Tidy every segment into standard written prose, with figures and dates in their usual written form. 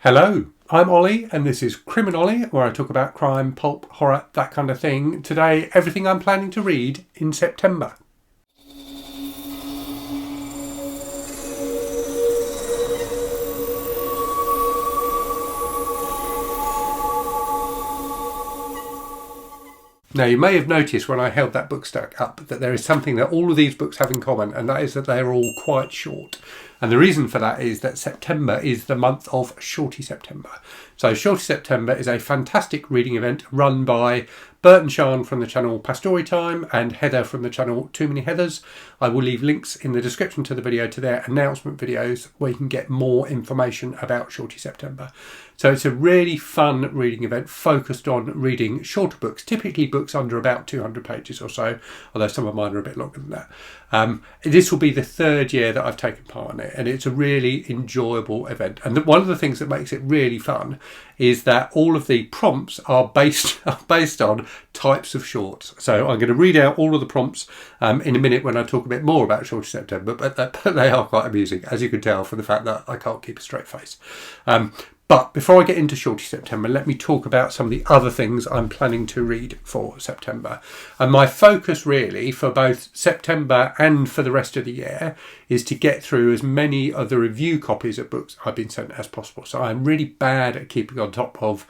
Hello, I'm Ollie and this is Criminolly, where I talk about crime, pulp, horror, that kind of thing. Today, everything I'm planning to read in September. Now, you may have noticed when I held that book stack up that there is something that all of these books have in common, and that is that they're all quite short. And the reason for that is that September is the month of Shorty September. So Shorty September is a fantastic reading event run by Bert and Sean from the channel Pastory Time and Heather from the channel Too Many Heathers. I will leave links in the description to the video to their announcement videos where you can get more information about Shorty September. So it's a really fun reading event focused on reading shorter books, typically books under about 200 pages or so, although some of mine are a bit longer than that. This will be the third year that I've taken part in it, and it's a really enjoyable event. And one of the things that makes it really fun is that all of the prompts are based on types of shorts. So I'm going to read out all of the prompts in a minute when I talk a bit more about Shorty September, but they are quite amusing, as you can tell from the fact that I can't keep a straight face. But before I get into Shorty September, let me talk about some of the other things I'm planning to read for September. And my focus really for both September and for the rest of the year is to get through as many of the review copies of books I've been sent as possible. So I'm really bad at keeping on top of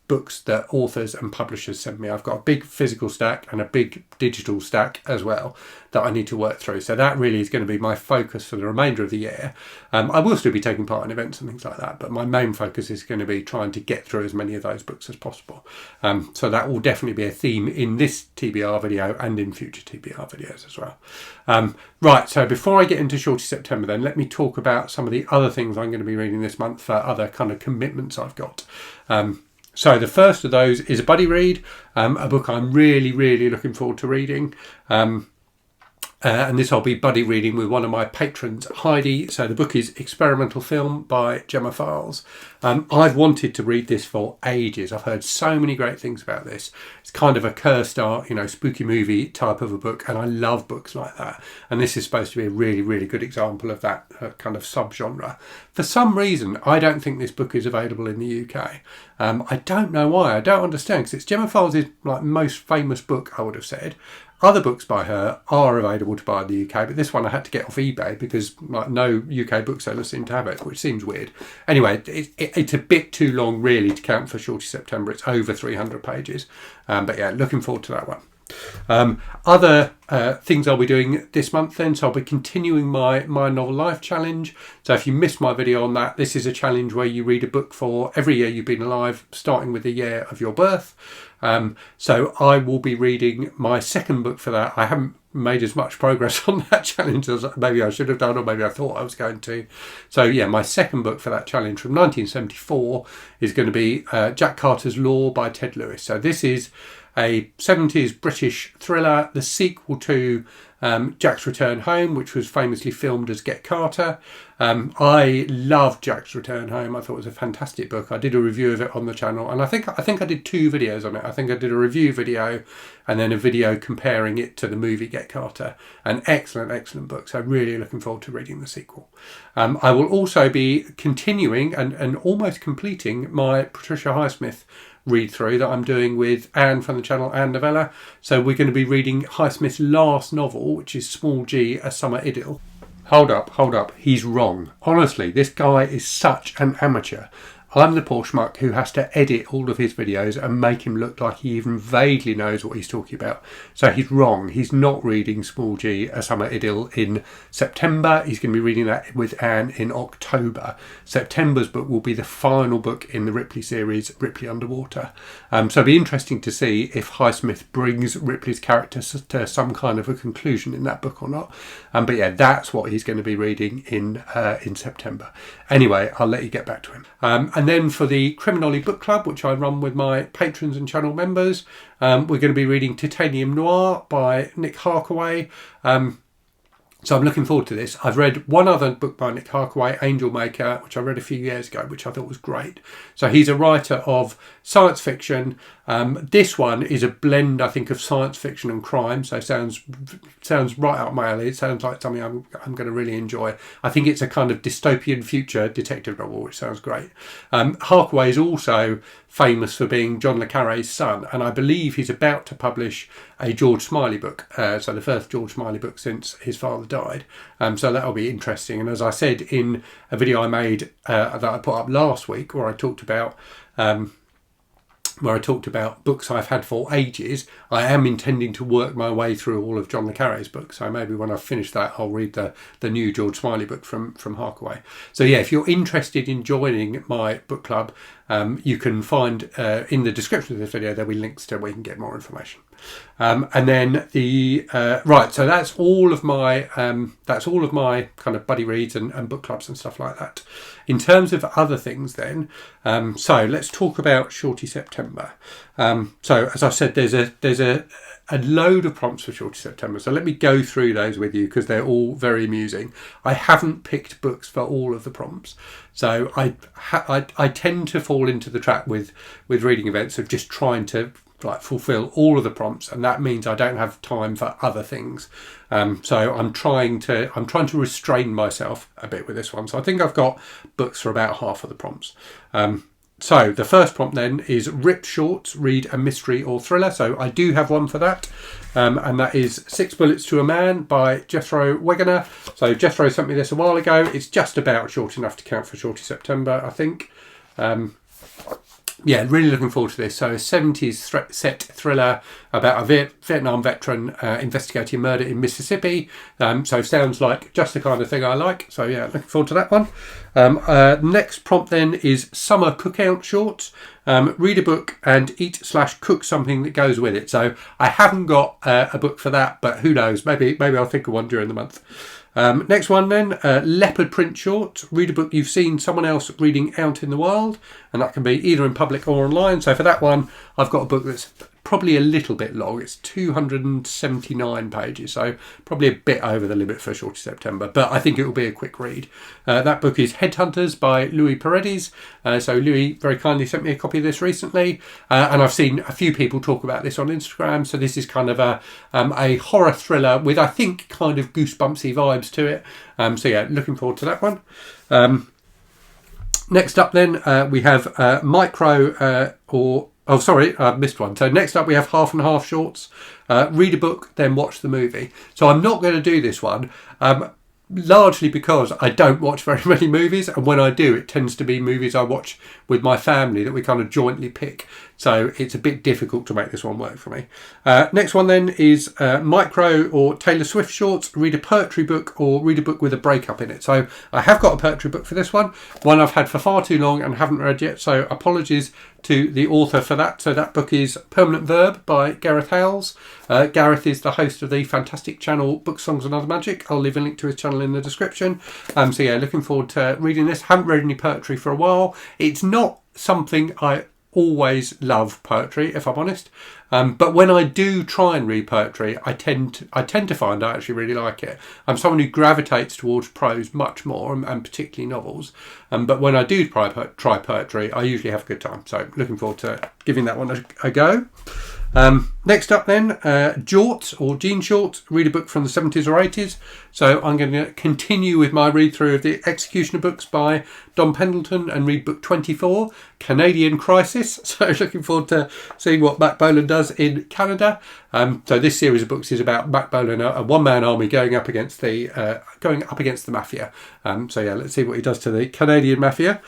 books that authors and publishers send me. I've got a big physical stack and a big digital stack as well that I need to work through. So that really is going to be my focus for the remainder of the year. I will still be taking part in events and things like that, but my main focus is going to be trying to get through as many of those books as possible. So that will definitely be a theme in this TBR video and in future TBR videos as well. Right, so before I get into Shorty September then, let me talk about some of the other things I'm going to be reading this month for other kind of commitments I've got. So the first of those is a buddy read, a book I'm really looking forward to reading. And this I'll be buddy reading with one of my patrons, Heidi. So the book is Experimental Film by Gemma. I've wanted to read this for ages. I've heard so many great things about this. It's kind of a Kerstar, spooky movie type of a book, and I love books like that. And this is supposed to be a really good example of that kind of subgenre. For some reason, I don't think this book is available in the UK. I don't know why. I don't understand, because it's Gemma Files' most famous book, I would have said. Other books by her are available to buy in the UK, but this one I had to get off eBay because no UK booksellers seem to have it, which seems weird. Anyway, it's a bit too long really to count for Shorty September. It's over 300 pages. But yeah, looking forward to that one. Other things I'll be doing this month then, so I'll be continuing my Novel Life challenge. So if you missed my video on that, this is a challenge where you read a book for every year you've been alive, starting with the year of your birth. So I will be reading my second book for that. I haven't made as much progress on that challenge as maybe I should have done, or maybe I thought I was going to. So yeah, my second book for that challenge from 1974 is going to be Jack Carter's Law by Ted Lewis. So this is a 70s British thriller, the sequel to Jack's Return Home, which was famously filmed as Get Carter. I loved Jack's Return Home. I thought it was a fantastic book. I did a review of it on the channel, and I think I did 2 videos on it. I think I did a review video and then a video comparing it to the movie Get Carter. An excellent book. So really looking forward to reading the sequel. I will also be continuing and almost completing my Patricia Highsmith read through that I'm doing with Anne from the channel Anne Novella. So we're going to be reading Highsmith's last novel, which is Small G, A Summer Idyll. Hold up, he's wrong. Honestly, this guy is such an amateur. I'm the poor schmuck who has to edit all of his videos and make him look like he even vaguely knows what he's talking about. So he's wrong. He's not reading Small G, A Summer Idyll in September. He's going to be reading that with Anne in October. September's book will be the final book in the Ripley series, Ripley Underwater. So it'll be interesting to see if Highsmith brings Ripley's character to some kind of a conclusion in that book or not. But yeah, that's what he's going to be reading in September. Anyway, I'll let you get back to him. And then for the Criminolly Book Club, which I run with my patrons and channel members, we're going to be reading Titanium Noir by Nick Harkaway. So I'm looking forward to this. I've read one other book by Nick Harkaway, Angel Maker, which I read a few years ago, which I thought was great. So he's a writer of science fiction. This one is a blend, I think, of science fiction and crime. So sounds right up my alley. It sounds like something I'm going to really enjoy. I think it's a kind of dystopian future detective novel, which sounds great. Harkaway is also famous for being John le Carré's son, and I believe he's about to publish a George Smiley book, so the first George Smiley book since his father died. So that'll be interesting. And as I said in a video I made that I put up last week, where I talked about books I've had for ages, I am intending to work my way through all of John le Carré's books. So maybe when I've finished that, I'll read the new George Smiley book from Harkaway. So yeah, if you're interested in joining my book club, you can find in the description of this video there'll be links to where you can get more information. And then right, so that's all of my kind of buddy reads and book clubs and stuff like that. In terms of other things, then, so let's talk about Shorty September. So as I said, there's a load of prompts for Shorty September. So let me go through those with you because they're all very amusing. I haven't picked books for all of the prompts, so I tend to fall into the trap with reading events of just trying to fulfill all of the prompts, and that means I don't have time for other things. So I'm trying to restrain myself a bit with this one. So I think I've got books for about half of the prompts. So the first prompt then is ripped shorts, read a mystery or thriller. So I do have one for that, and that is 6 Bullets to a Man by Jethro Wegener. So Jethro sent me this a while ago. It's just about short enough to count for Shorty September, I think. Yeah, really looking forward to this. So a 70s set thriller about a Vietnam veteran investigating murder in Mississippi. So sounds like just the kind of thing I like. So yeah, looking forward to that one. Next prompt then is summer cookout shorts. Read a book and eat/cook something that goes with it. So I haven't got a book for that, but who knows? Maybe I'll think of one during the month. Next one then, leopard print short. Read a book you've seen someone else reading out in the wild, and that can be either in public or online. So for that one, I've got a book that's probably a little bit long. It's 279 pages, so probably a bit over the limit for Shorty September, but I think it will be a quick read. That book is Headhunters by Louis Paredes. So Louis very kindly sent me a copy of this recently, and I've seen a few people talk about this on Instagram. So this is kind of a horror thriller with, I think, kind of goosebumpsy vibes to it. So yeah, looking forward to that one. Next up then, we have I've missed one. So next up we have half and half shorts. Read a book, then watch the movie. So I'm not going to do this one, largely because I don't watch very many movies, and when I do, it tends to be movies I watch with my family that we kind of jointly pick. So it's a bit difficult to make this one work for me. Next one then is micro or Taylor Swift shorts. Read a poetry book or read a book with a breakup in it. So I have got a poetry book for this one I've had for far too long and haven't read yet, so apologies to the author for that. So that book is Permanent Verb by Gareth Howells. Gareth is the host of the fantastic channel Book Songs and Other Magic. I'll leave a link to his channel in the description. So yeah, looking forward to reading this. Haven't read any poetry for a while. It's not something I always love, poetry, if I'm honest, but when I do try and read poetry, I tend to find I actually really like it. I'm someone who gravitates towards prose much more, and particularly novels, but when I do try poetry, I usually have a good time. So looking forward to giving that one a go. Next up then, jorts or jean shorts. Read a book from the 70s or 80s. So I'm going to continue with my read through of the Executioner books by Don Pendleton and read book 24, Canadian Crisis. So looking forward to seeing what Matt Bolan does in Canada. So this series of books is about Matt Bolan, a one-man army going up against the mafia. So yeah, let's see what he does to the Canadian mafia.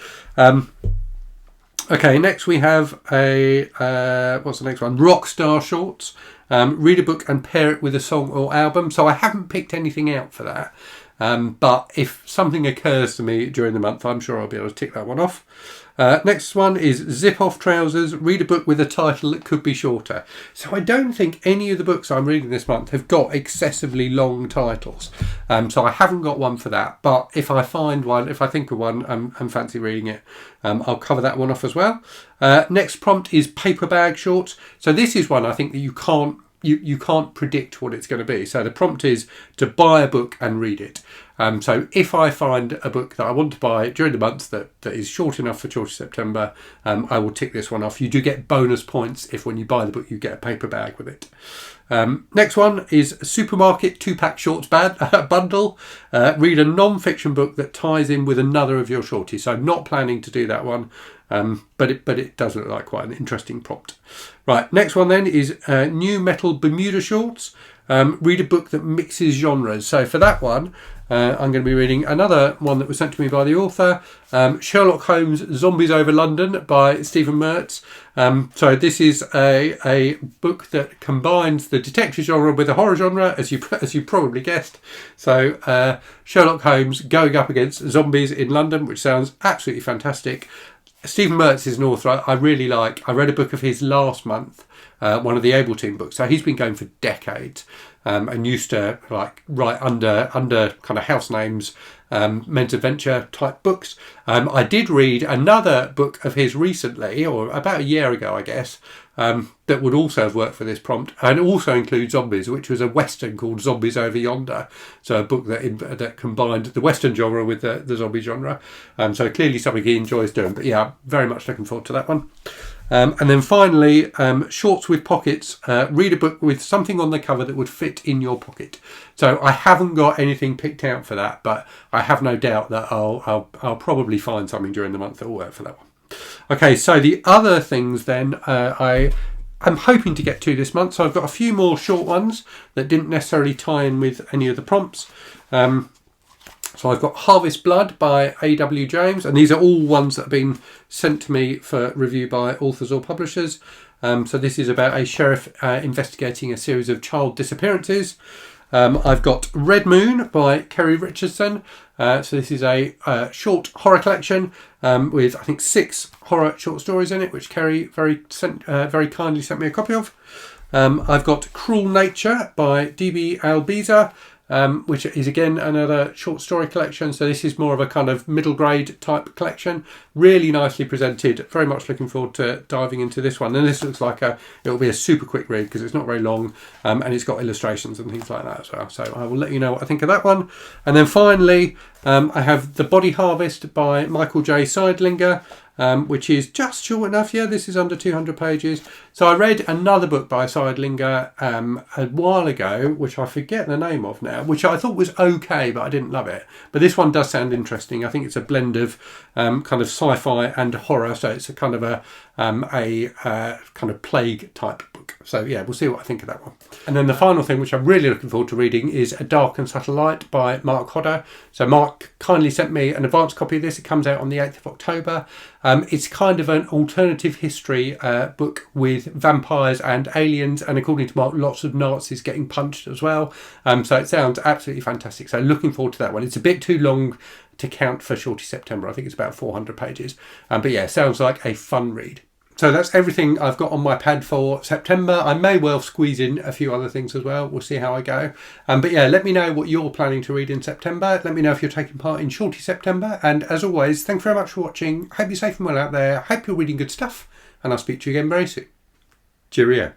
Okay, next we have what's the next one? Rockstar shorts. Read a book and pair it with a song or album. So I haven't picked anything out for that. But if something occurs to me during the month, I'm sure I'll be able to tick that one off. Next one is Zip Off Trousers. Read a book with a title that could be shorter. So I don't think any of the books I'm reading this month have got excessively long titles. So I haven't got one for that. But if I find one, if I think of one, and fancy reading it, I'll cover that one off as well. Next prompt is paper bag shorts. So this is one I think that you can't you can't predict what it's going to be. So the prompt is to buy a book and read it. So if I find a book that I want to buy during the month that is short enough for Shorty September, I will tick this one off. You do get bonus points if when you buy the book you get a paper bag with it. Next one is Supermarket 2-pack shorts bundle. Read a non-fiction book that ties in with another of your shorties. So I'm not planning to do that one, but it does look like quite an interesting prompt. Right, next one then is New Metal Bermuda shorts. Read a book that mixes genres. So for that one, I'm going to be reading another one that was sent to me by the author, Sherlock Holmes Zombies Over London by Stephen Mertz. So this is a book that combines the detective genre with the horror genre, as you probably guessed. So Sherlock Holmes going up against zombies in London, which sounds absolutely fantastic. Stephen Mertz is an author I really like. I read a book of his last month, one of the Able Team books. So he's been going for decades, and used to write under kind of house names, men's adventure type books. I did read another book of his recently, or about a year ago, I guess, that would also have worked for this prompt, and also include zombies, which was a Western called Zombies Over Yonder. So a book that combined the Western genre with the zombie genre. So clearly something he enjoys doing. But yeah, very much looking forward to that one. And then finally, shorts with pockets. Read a book with something on the cover that would fit in your pocket. So I haven't got anything picked out for that, but I have no doubt that I'll probably find something during the month that will work for that one. Okay, so the other things then I'm hoping to get to this month. So I've got a few more short ones that didn't necessarily tie in with any of the prompts. So I've got Harvest Blood by A.W. James, and these are all ones that have been sent to me for review by authors or publishers. So this is about a sheriff investigating a series of child disappearances. I've got Red Moon by Kerry Richardson. So this is a short horror collection with, I think, 6 horror short stories in it, which Kerry very kindly sent me a copy of. I've got Cruel Nature by D.B. Albiza, which is again another short story collection. So this is more of a kind of middle grade type collection, really nicely presented. Very much looking forward to diving into this one. And this looks like it'll be a super quick read because it's not very long, and it's got illustrations and things like that as well. So I will let you know what I think of that one. And then finally, I have The Body Harvest by Michael J. Seidlinger, which is just short enough. Yeah, this is under 200 pages. So I read another book by Seidlinger a while ago, which I forget the name of now, which I thought was okay, but I didn't love it. But this one does sound interesting. I think it's a blend of kind of sci-fi and horror. So it's a kind of a kind of plague type book. So yeah, we'll see what I think of that one. And then the final thing, which I'm really looking forward to reading, is A Dark and Subtle Light by Mark Hodder. So Mark kindly sent me an advance copy of this. It comes out on the 8th of October. It's kind of an alternative history book with vampires and aliens, and according to Mark, lots of Nazis getting punched as well. So it sounds absolutely fantastic. So looking forward to that one. It's a bit too long to count for Shorty September. I think it's about 400 pages. But yeah, sounds like a fun read. So that's everything I've got on my pad for September. I may well squeeze in a few other things as well. We'll see how I go. But yeah, let me know what you're planning to read in September. Let me know if you're taking part in Shorty September. And as always, thanks very much for watching. Hope you're safe and well out there. Hope you're reading good stuff. And I'll speak to you again very soon. Cheerio.